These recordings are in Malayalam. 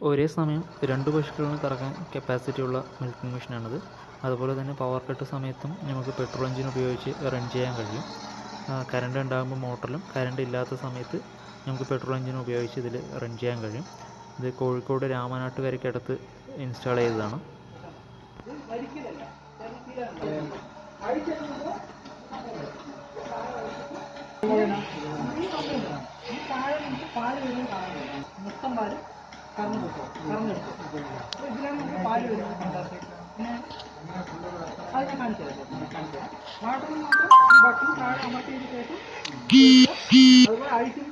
ഒരേ സമയം 2 പശുക്കളെ കറക്കാൻ കപ്പാസിറ്റിയുള്ള മിൽക്കിംഗ് മെഷീനാണിത്. അതുപോലെ തന്നെ പവർ കട്ട് സമയത്തും നമുക്ക് പെട്രോൾ എഞ്ചിൻ ഉപയോഗിച്ച് റൺ ചെയ്യാൻ കഴിയും. കറണ്ട് ഉണ്ടാകുമ്പോൾ മോട്ടറിലും, കറണ്ട് ഇല്ലാത്ത സമയത്ത് നമുക്ക് പെട്രോൾ എഞ്ചിൻ ഉപയോഗിച്ച് ഇതിൽ റൺ ചെയ്യാൻ കഴിയും. ഇത് കോഴിക്കോട് രാമനാട്ടുകരയ്ക്കടുത്ത് ഇൻസ്റ്റാൾ ചെയ്തതാണ്. മൊത്തം പാല് കറന്നെടുക്കും. അപ്പോൾ ഇതിലാണ് നമുക്ക് പാല് വരുന്നത്. പിന്നെ അത് ഞാൻ കാണിച്ചു തരാം. വാട്ടറിൽ മാത്രം ഈ ബട്ടൺ താഴെ അമർത്തിയതിന് ശേഷം അതുപോലെ അഴിച്ചും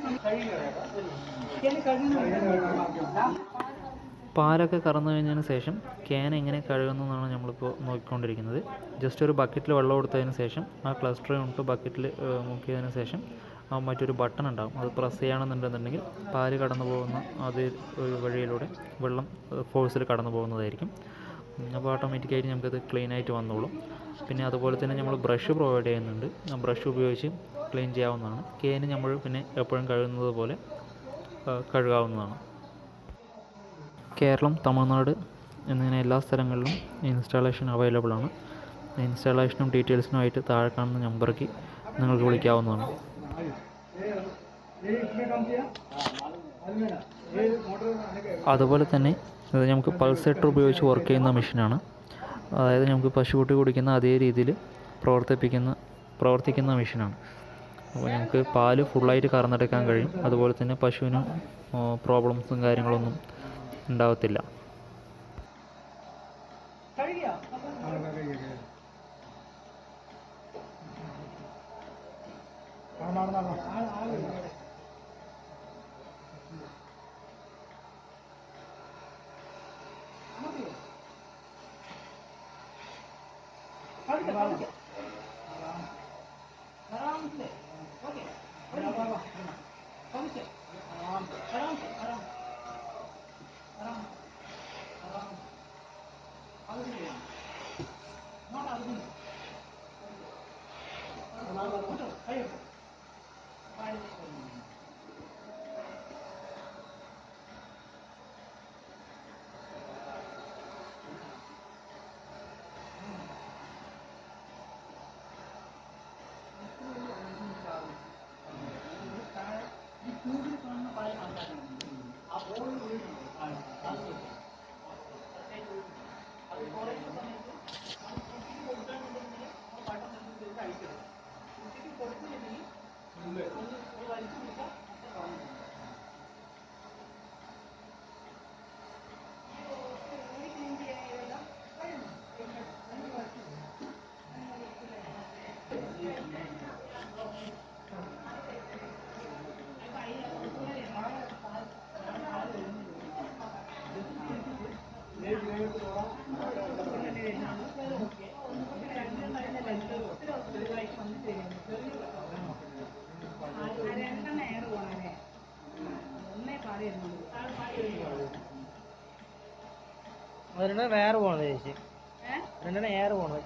പാലൊക്കെ കറന്നു കഴിഞ്ഞതിന് ശേഷം ക്യാൻ എങ്ങനെ കഴുകുന്നതെന്നാണ് നമ്മളിപ്പോൾ നോക്കിക്കൊണ്ടിരിക്കുന്നത്. ജസ്റ്റ് ഒരു ബക്കറ്റിൽ വെള്ളം കൊടുത്തതിന് ശേഷം ആ ക്ലസ്റ്റർ കൊണ്ട് ബക്കറ്റിൽ മുക്കിയതിന് ശേഷം മറ്റൊരു ബട്ടൺ ഉണ്ടാകും. അത് പ്രസ് ചെയ്യുകയാണെന്നുണ്ടെന്നുണ്ടെങ്കിൽ പാല് കടന്നു പോകുന്ന അതേ ഒരു വഴിയിലൂടെ വെള്ളം ഫോഴ്സിൽ കടന്നു പോകുന്നതായിരിക്കും. അപ്പോൾ ഓട്ടോമാറ്റിക്കായിട്ട് നമുക്കത് ക്ലീനായിട്ട് വന്നോളും. പിന്നെ അതുപോലെ തന്നെ നമ്മൾ ബ്രഷ് പ്രൊവൈഡ് ചെയ്യുന്നുണ്ട്. ആ ബ്രഷ് ഉപയോഗിച്ച് ക്ലീൻ ചെയ്യാവുന്നതാണ്. ക്യാന് നമ്മൾ പിന്നെ എപ്പോഴും കഴുകുന്നത് പോലെ കഴുകാവുന്നതാണ്. കേരളം, തമിഴ്നാട് എന്നിങ്ങനെ എല്ലാ സ്ഥലങ്ങളിലും ഇൻസ്റ്റാളേഷൻ അവൈലബിൾ ആണ്. ഇൻസ്റ്റാളേഷനും ഡീറ്റെയിൽസിനുമായിട്ട് താഴെ കാണുന്ന നമ്പറിലേക്ക് നിങ്ങൾക്ക് വിളിക്കാവുന്നതാണ്. അതുപോലെ തന്നെ ഇത് നമുക്ക് പൾസേറ്റർ ഉപയോഗിച്ച് വർക്ക് ചെയ്യുന്ന മെഷീനാണ്. അതായത് നമുക്ക് പശുക്കുട്ടി കുടിക്കുന്ന അതേ രീതിയിൽ പ്രവർത്തിക്കുന്ന മെഷീനാണ്. അപ്പോൾ നമുക്ക് പാല് ഫുള്ളായിട്ട് കറന്നെടുക്കാൻ കഴിയും. അതുപോലെ തന്നെ പശുവിന് പ്രോബ്ലംസും കാര്യങ്ങളൊന്നും ഉണ്ടാകത്തില്ല. വേറെ പോകണം ചേച്ചി, രണ്ടെണ്ണം ഏറെ പോകണം.